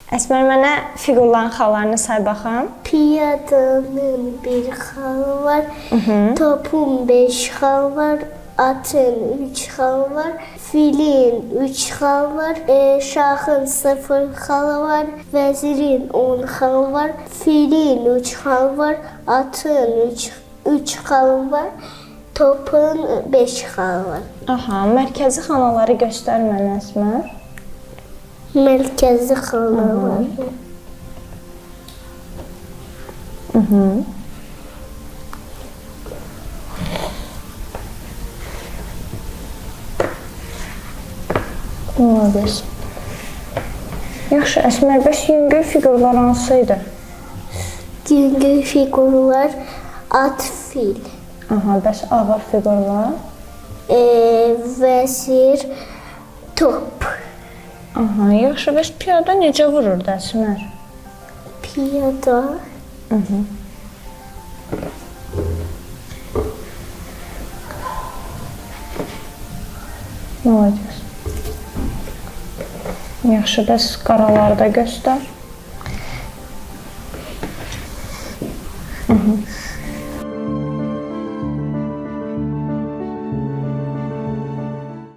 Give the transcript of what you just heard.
Əsmər, mənə fiqurların xallarını say baxım. Piyadanın bir xalı var, topun 5 xal var, atın 3 xal var, filin 3 xal var, şahın 0 xalı var, vəzirin 10 xal var, filin 3 xal var, atın 3 xal var, topun 5 xal var. Aha, mərkəzi xanaları göstər mənə Əsmər. Mərkəzi xanalar. Olabilir. Yaxşı, Əsmər, bəs yüngül fiqurlar hansıydı? Yüngül fiqurlar at, fil. Aha, bəs ağır fiqurlar? Vəzir, top. Aha, yaxşı, bəs piyada necə vururdu Əsmər? Piyada. Olabilir. Yaxşı, bəs qaraları da göstər.